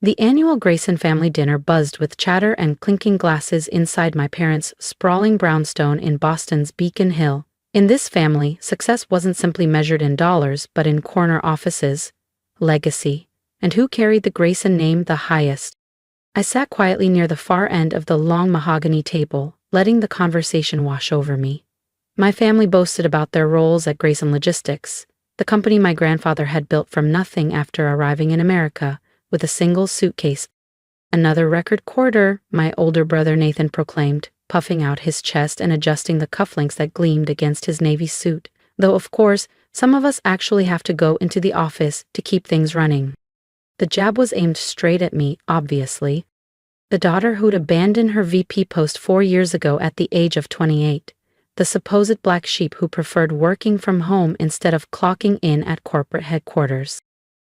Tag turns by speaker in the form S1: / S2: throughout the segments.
S1: The annual Grayson family dinner buzzed with chatter and clinking glasses inside my parents' sprawling brownstone in Boston's Beacon Hill. In this family, success wasn't simply measured in dollars but in corner offices, legacy, and who carried the Grayson name the highest. I sat quietly near the far end of the long mahogany table, letting the conversation wash over me. My family boasted about their roles at Grayson Logistics, the company my grandfather had built from nothing after arriving in America with a single suitcase. "Another record quarter," my older brother Nathan proclaimed, puffing out his chest and adjusting the cufflinks that gleamed against his navy suit. Though, of course, some of us actually have to go into the office to keep things running. The jab was aimed straight at me, obviously. The daughter who'd abandoned her VP post 4 years ago at the age of 28. The supposed black sheep who preferred working from home instead of clocking in at corporate headquarters.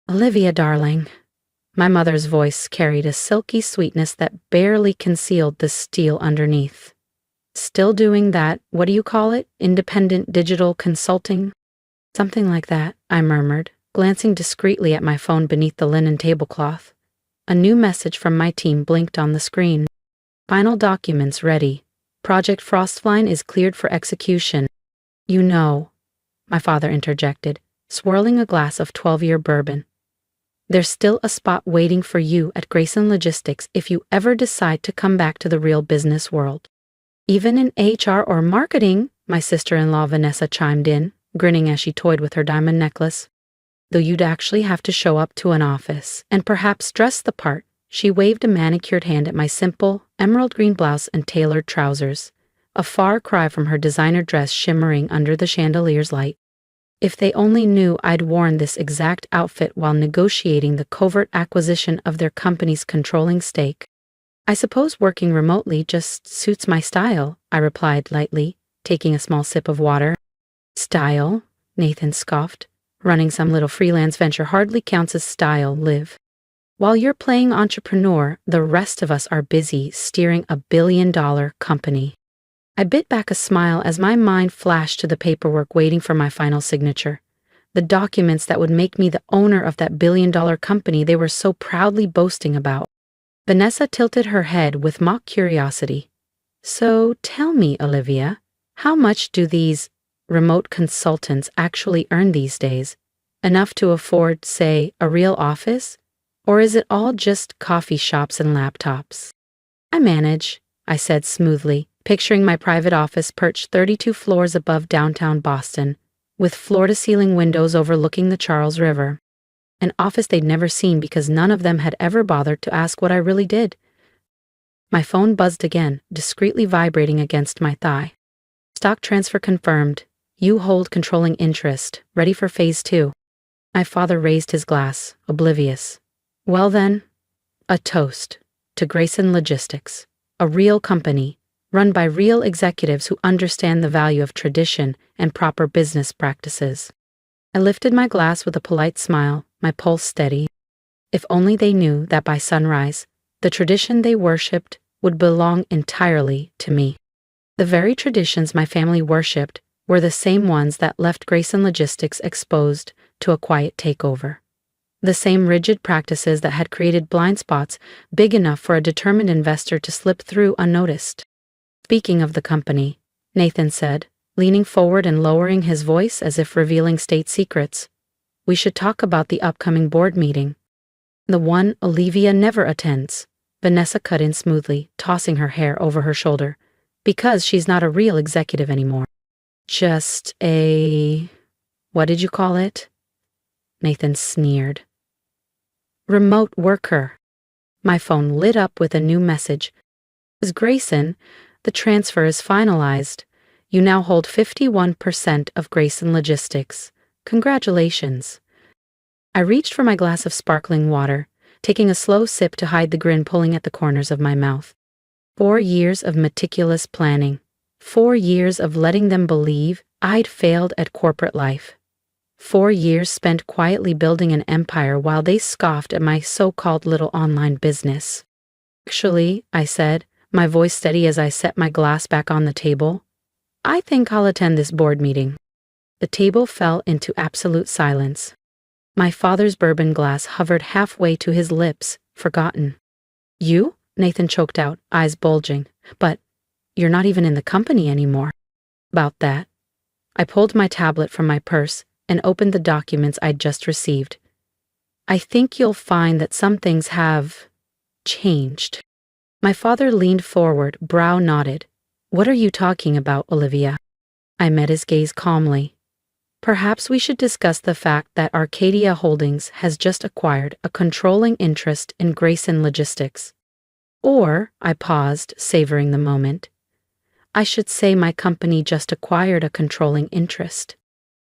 S1: "Olivia, darling." My mother's voice carried a silky sweetness that barely concealed the steel underneath. "Still doing that, what do you call it, independent digital consulting?" "Something like that," I murmured, glancing discreetly at my phone beneath the linen tablecloth. A new message from my team blinked on the screen. "Final documents ready. Project Frostline is cleared for execution." "You know," my father interjected, swirling a glass of 12-year bourbon, "there's still a spot waiting for you at Grayson Logistics if you ever decide to come back to the real business world." "Even in HR or marketing," my sister-in-law Vanessa chimed in, grinning as she toyed with her diamond necklace. "Though you'd actually have to show up to an office and perhaps dress the part." She waved a manicured hand at my simple, emerald green blouse and tailored trousers, a far cry from her designer dress shimmering under the chandelier's light. If they only knew I'd worn this exact outfit while negotiating the covert acquisition of their company's controlling stake. "I suppose working remotely just suits my style," I replied lightly, taking a small sip of water. "Style?" Nathan scoffed. "Running some little freelance venture hardly counts as style, Liv. While you're playing entrepreneur, the rest of us are busy steering a billion-dollar company." I bit back a smile as my mind flashed to the paperwork waiting for my final signature. The documents that would make me the owner of that billion-dollar company they were so proudly boasting about. Vanessa tilted her head with mock curiosity. "So tell me, Olivia, how much do these remote consultants actually earn these days? Enough to afford, say, a real office? Or is it all just coffee shops and laptops?" "I manage," I said smoothly, picturing my private office perched 32 floors above downtown Boston, with floor-to-ceiling windows overlooking the Charles River. An office they'd never seen because none of them had ever bothered to ask what I really did. My phone buzzed again, discreetly vibrating against my thigh. "Stock transfer confirmed. You hold controlling interest. Ready for phase 2. My father raised his glass, oblivious. "Well then, a toast to Grayson Logistics, a real company, run by real executives who understand the value of tradition and proper business practices." I lifted my glass with a polite smile, my pulse steady. If only they knew that by sunrise, the tradition they worshipped would belong entirely to me. The very traditions my family worshipped were the same ones that left Grayson Logistics exposed to a quiet takeover. The same rigid practices that had created blind spots big enough for a determined investor to slip through unnoticed. "Speaking of the company," Nathan said, leaning forward and lowering his voice as if revealing state secrets, "we should talk about the upcoming board meeting." "The one Olivia never attends," Vanessa cut in smoothly, tossing her hair over her shoulder, "because she's not a real executive anymore. Just a... what did you call it?" Nathan sneered. "Remote worker." My phone lit up with a new message. "Ms. Grayson, the transfer is finalized. You now hold 51% of Grayson Logistics. Congratulations." I reached for my glass of sparkling water, taking a slow sip to hide the grin pulling at the corners of my mouth. 4 years of meticulous planning. 4 years of letting them believe I'd failed at corporate life. 4 years spent quietly building an empire while they scoffed at my so-called little online business. "Actually," I said, my voice steady as I set my glass back on the table, "I think I'll attend this board meeting." The table fell into absolute silence. My father's bourbon glass hovered halfway to his lips, Forgotten. You? Nathan choked out, eyes bulging. But you're not even in the company anymore. About that. I pulled my tablet from my purse and opened the documents I'd just received. I think you'll find that some things have changed. My father leaned forward, brow knotted. What are you talking about, Olivia? I met his gaze calmly. Perhaps we should discuss the fact that Arcadia Holdings has just acquired a controlling interest in Grayson Logistics. Or, I paused, savoring the moment, I should say my company just acquired a controlling interest.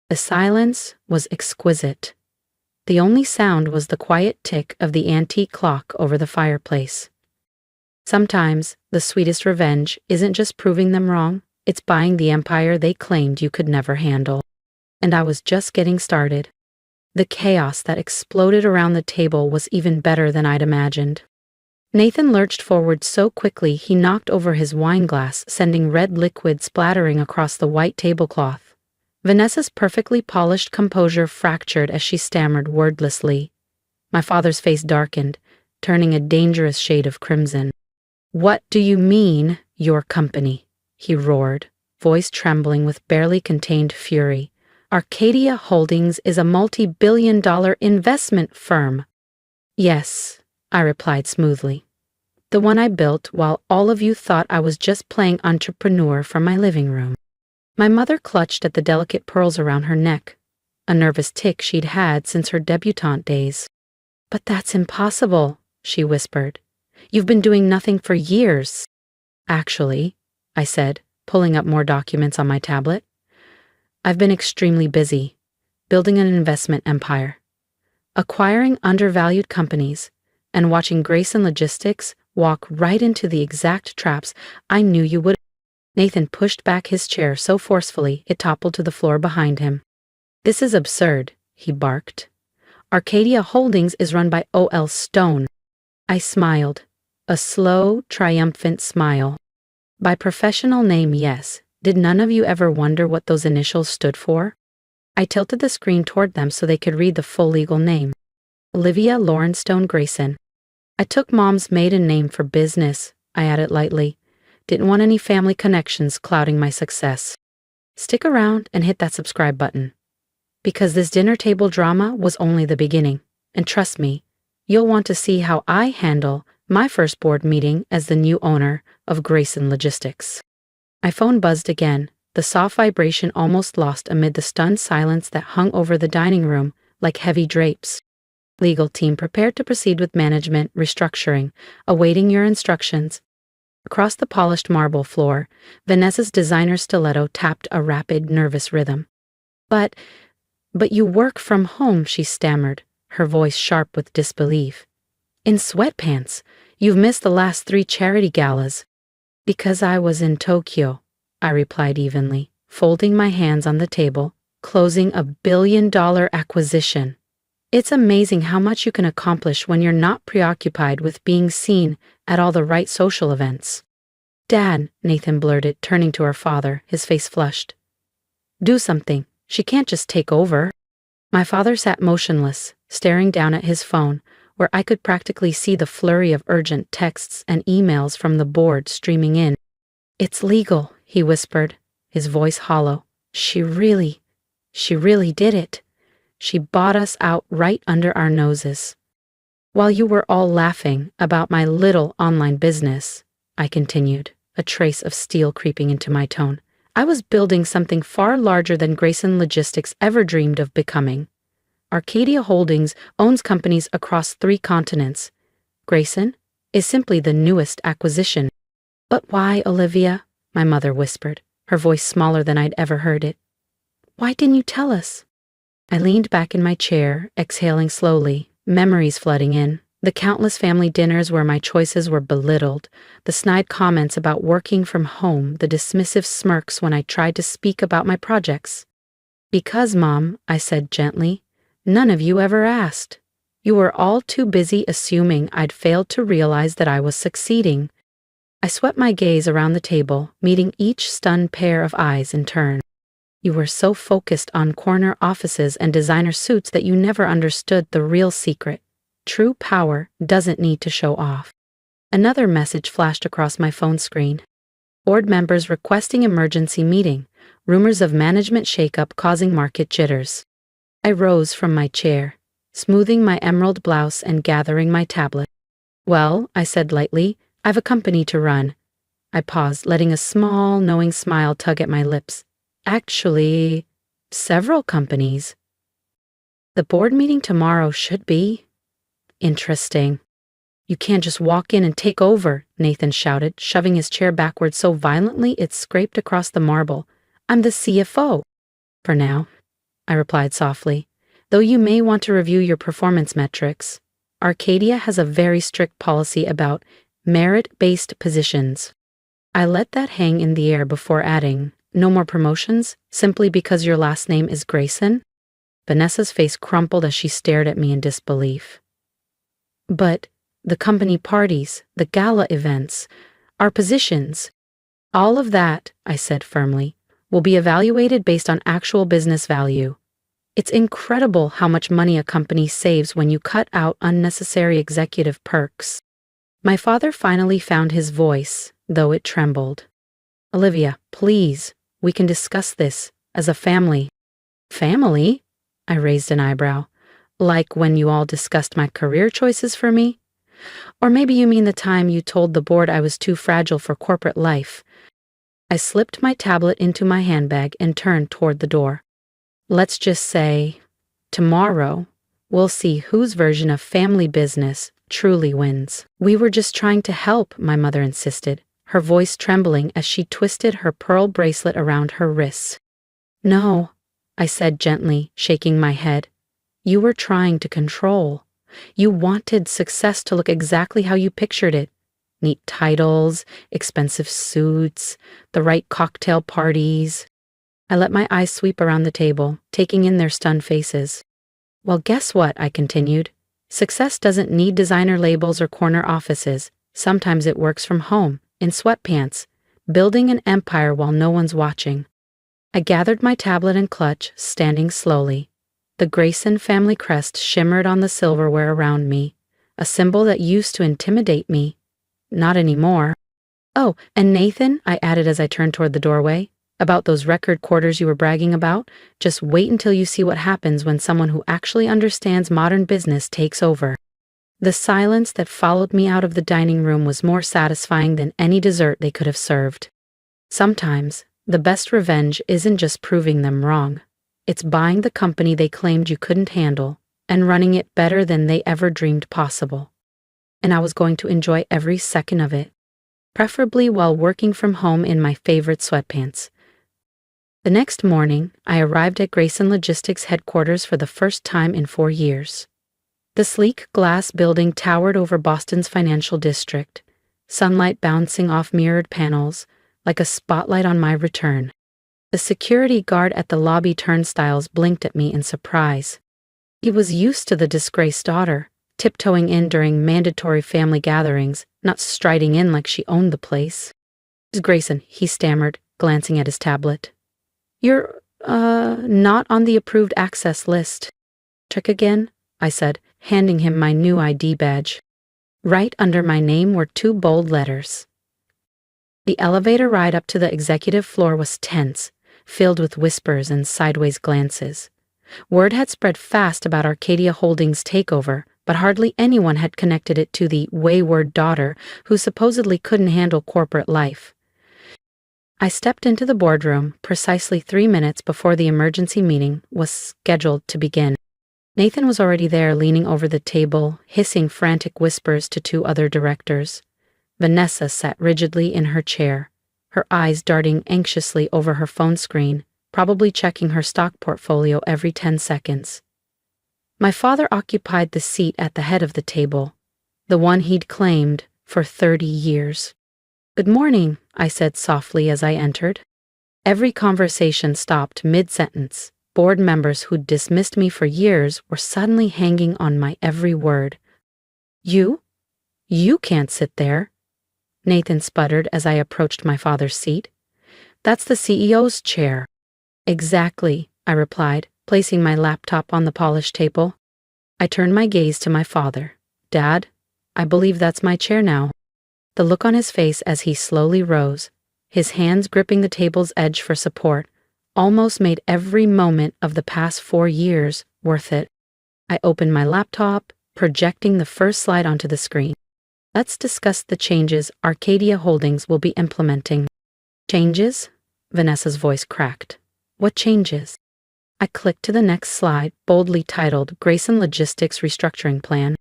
S1: The silence was exquisite. The only sound was the quiet tick of the antique clock over the fireplace. Sometimes, the sweetest revenge isn't just proving them wrong, it's buying the empire they claimed you could never handle. And I was just getting started. The chaos that exploded around the table was even better than I'd imagined. Nathan lurched forward so quickly he knocked over his wine glass, sending red liquid splattering across the white tablecloth. Vanessa's perfectly polished composure fractured as she stammered wordlessly. My father's face darkened, turning a dangerous shade of crimson. What do you mean, your company? He roared, voice trembling with barely contained fury. Arcadia Holdings is a multi-billion-dollar investment firm. Yes, I replied smoothly. The one I built while all of you thought I was just playing entrepreneur from my living room. My mother clutched at the delicate pearls around her neck, a nervous tic she'd had since her debutante days. But that's impossible, she whispered. You've been doing nothing for years. Actually, I said, pulling up more documents on my tablet, I've been extremely busy, building an investment empire, acquiring undervalued companies, and watching Grayson Logistics walk right into the exact traps I knew you would. Nathan pushed back his chair so forcefully it toppled to the floor behind him. This is absurd, he barked. Arcadia Holdings is run by O.L. Stone. I smiled, a slow, triumphant smile. By professional name, yes. Did none of you ever wonder what those initials stood for? I tilted the screen toward them so they could read the full legal name. Olivia Lauren Stone Grayson. I took Mom's maiden name for business, I added lightly. Didn't want any family connections clouding my success. Stick around and hit that subscribe button. Because this dinner table drama was only the beginning. And trust me, you'll want to see how I handle my first board meeting as the new owner of Grayson Logistics. My phone buzzed again, the soft vibration almost lost amid the stunned silence that hung over the dining room like heavy drapes. Legal team prepared to proceed with management restructuring, awaiting your instructions. Across the polished marble floor, Vanessa's designer stiletto tapped a rapid, nervous rhythm. But you work from home, she stammered, her voice sharp with disbelief. In sweatpants. You've missed the last 3 charity galas. Because I was in Tokyo, I replied evenly, folding my hands on the table, closing a billion-dollar acquisition. It's amazing how much you can accomplish when you're not preoccupied with being seen at all the right social events. Dad, Nathan blurted, turning to her father, his face flushed. Do something. She can't just take over. My father sat motionless, staring down at his phone, where I could practically see the flurry of urgent texts and emails from the board streaming in. It's legal, he whispered, his voice hollow. She really did it. She bought us out right under our noses. While you were all laughing about my little online business, I continued, a trace of steel creeping into my tone, I was building something far larger than Grayson Logistics ever dreamed of becoming. Arcadia Holdings owns companies across 3 continents. Grayson is simply the newest acquisition. But why, Olivia? My mother whispered, her voice smaller than I'd ever heard it. Why didn't you tell us? I leaned back in my chair, exhaling slowly, memories flooding in. The countless family dinners where my choices were belittled, the snide comments about working from home, the dismissive smirks when I tried to speak about my projects. Because, Mom, I said gently, none of you ever asked. You were all too busy assuming I'd failed to realize that I was succeeding. I swept my gaze around the table, meeting each stunned pair of eyes in turn. You were so focused on corner offices and designer suits that you never understood the real secret. true power doesn't need to show off. Another message flashed across my phone screen. Board members requesting emergency meeting. Rumors of management shakeup causing market jitters. I rose from my chair, smoothing my emerald blouse and gathering my tablet. Well, I said lightly, I've a company to run. I paused, letting a small, knowing smile tug at my lips. Actually, several companies. The board meeting tomorrow should be interesting. You can't just walk in and take over, Nathan shouted, shoving his chair backward so violently it scraped across the marble. I'm the CFO. For now, I replied softly, though you may want to review your performance metrics. Arcadia has a very strict policy about merit-based positions. I let that hang in the air before adding, no more promotions, simply because your last name is Grayson? Vanessa's face crumpled as she stared at me in disbelief. But the company parties, the gala events, our positions, all of that, I said firmly, will be evaluated based on actual business value. It's incredible how much money a company saves when you cut out unnecessary executive perks. My father finally found his voice, though it trembled. Olivia, please, we can discuss this as a family. Family? I raised an eyebrow. Like when you all discussed my career choices for me? Or maybe you mean the time you told the board I was too fragile for corporate life. I slipped my tablet into my handbag and turned toward the door. Let's just say, tomorrow, we'll see whose version of family business truly wins. We were just trying to help, my mother insisted, her voice trembling as she twisted her pearl bracelet around her wrists. No, I said gently, shaking my head. You were trying to control. You wanted success to look exactly how you pictured it. Neat titles, expensive suits, the right cocktail parties. I let my eyes sweep around the table, taking in their stunned faces. Well, guess what? I continued. Success doesn't need designer labels or corner offices. Sometimes it works from home, in sweatpants, building an empire while no one's watching. I gathered my tablet and clutch, standing slowly. The Grayson family crest shimmered on the silverware around me, a symbol that used to intimidate me. Not anymore. Oh, and Nathan, I added as I turned toward the doorway, about those record quarters you were bragging about, just wait until you see what happens when someone who actually understands modern business takes over. The silence that followed me out of the dining room was more satisfying than any dessert they could have served. Sometimes, the best revenge isn't just proving them wrong. It's buying the company they claimed you couldn't handle and running it better than they ever dreamed possible. And I was going to enjoy every second of it, preferably while working from home in my favorite sweatpants. The next morning, I arrived at Grayson Logistics headquarters for the first time in 4 years. The sleek glass building towered over Boston's financial district, sunlight bouncing off mirrored panels like a spotlight on my return. The security guard at the lobby turnstiles blinked at me in surprise. He was used to the disgraced daughter, tiptoeing in during mandatory family gatherings, not striding in like she owned the place. "Miss Grayson," he stammered, glancing at his tablet. "You're, not on the approved access list." "Check again," I said, handing him my new ID badge. Right under my name were 2 bold letters. The elevator ride up to the executive floor was tense, filled with whispers and sideways glances. Word had spread fast about Arcadia Holdings' takeover, but hardly anyone had connected it to the wayward daughter who supposedly couldn't handle corporate life. I stepped into the boardroom precisely 3 minutes before the emergency meeting was scheduled to begin. Nathan was already there, leaning over the table, hissing frantic whispers to 2 other directors. Vanessa sat rigidly in her chair, her eyes darting anxiously over her phone screen, probably checking her stock portfolio every 10 seconds. My father occupied the seat at the head of the table, the one he'd claimed for 30 years. "Good morning," I said softly as I entered. Every conversation stopped mid-sentence. Board members who'd dismissed me for years were suddenly hanging on my every word. You can't sit there," Nathan sputtered as I approached my father's seat. "That's the CEO's chair." "Exactly," I replied, placing my laptop on the polished table. I turned my gaze to my father, Dad, I believe that's my chair now. The look on his face as he slowly rose, his hands gripping the table's edge for support, almost made every moment of the past 4 years worth it. I opened my laptop, projecting the first slide onto the screen. Let's discuss the changes Arcadia Holdings will be implementing. Changes? Vanessa's voice cracked. What changes? I clicked to the next slide, boldly titled Grayson Logistics Restructuring Plan.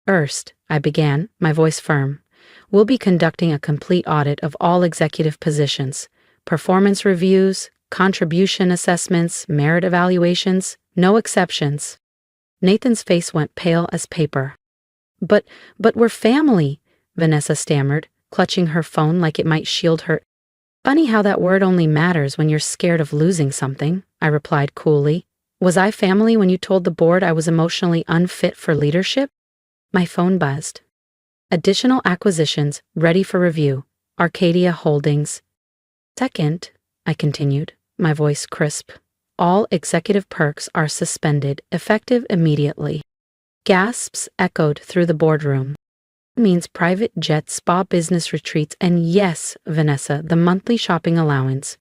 S1: First, I began, my voice firm. We'll be conducting a complete audit of all executive positions, performance reviews, contribution assessments, merit evaluations, no exceptions. Nathan's face went pale as paper. But we're family, Vanessa stammered, clutching her phone like it might shield her. Funny how that word only matters when you're scared of losing something, I replied coolly. Was I family when you told the board I was emotionally unfit for leadership? My phone buzzed. Additional acquisitions ready for review. Arcadia Holdings. Second, I continued, my voice crisp. All executive perks are suspended, effective immediately. Gasps echoed through the boardroom. It means private jet spa business retreats and yes, Vanessa, the monthly shopping allowance.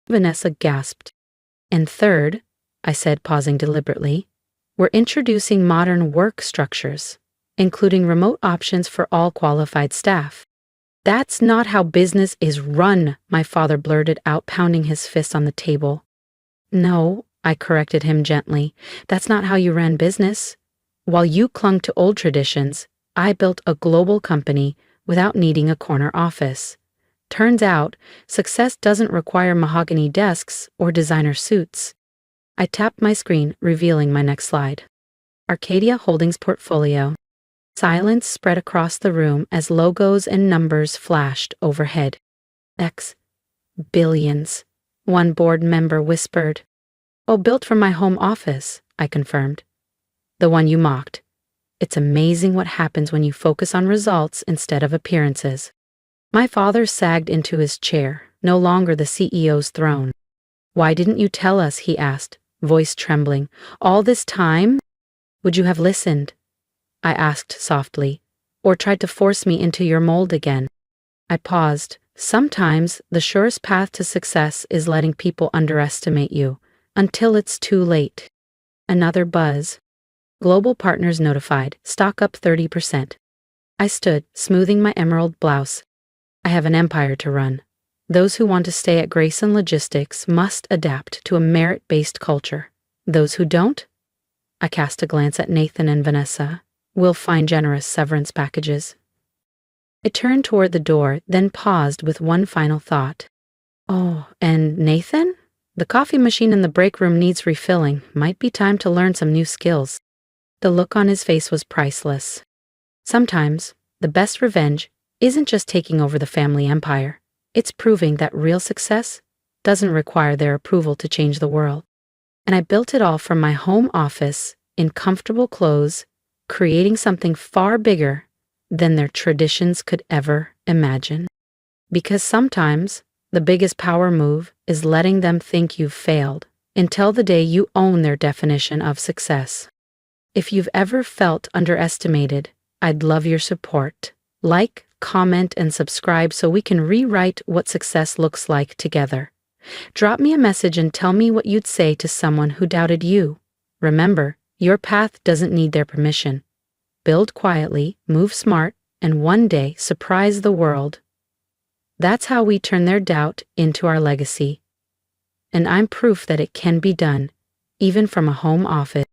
S1: Vanessa gasped. And third, I said, pausing deliberately, we're introducing modern work structures, including remote options for all qualified staff. That's not how business is run, my father blurted out, pounding his fist on the table. No, I corrected him gently, that's not how you ran business. While you clung to old traditions, I built a global company without needing a corner office. Turns out, success doesn't require mahogany desks or designer suits. I tapped my screen, revealing my next slide. Arcadia Holdings portfolio. Silence spread across the room as logos and numbers flashed overhead. X. Billions. One board member whispered. Oh, built from my home office, I confirmed. The one you mocked. It's amazing what happens when you focus on results instead of appearances. My father sagged into his chair, no longer the CEO's throne. Why didn't you tell us, he asked, voice trembling. All this time? Would you have listened? I asked softly, or tried to force me into your mold again. I paused. Sometimes the surest path to success is letting people underestimate you, until it's too late. Another buzz. Global partners notified, stock up 30%. I stood, smoothing my emerald blouse. I have an empire to run. Those who want to stay at Grayson Logistics must adapt to a merit-based culture. Those who don't? I cast a glance at Nathan and Vanessa. We'll find generous severance packages. I turned toward the door, then paused with one final thought. Oh, and Nathan? The coffee machine in the break room needs refilling. Might be time to learn some new skills. The look on his face was priceless. Sometimes, the best revenge isn't just taking over the family empire. It's proving that real success doesn't require their approval to change the world. And I built it all from my home office, in comfortable clothes, creating something far bigger than their traditions could ever imagine. Because sometimes, the biggest power move is letting them think you've failed until the day you own their definition of success. If you've ever felt underestimated, I'd love your support. Like, comment, and subscribe so we can rewrite what success looks like together. Drop me a message and tell me what you'd say to someone who doubted you. Remember, your path doesn't need their permission. Build quietly, move smart, and one day surprise the world. That's how we turn their doubt into our legacy. And I'm proof that it can be done, even from a home office.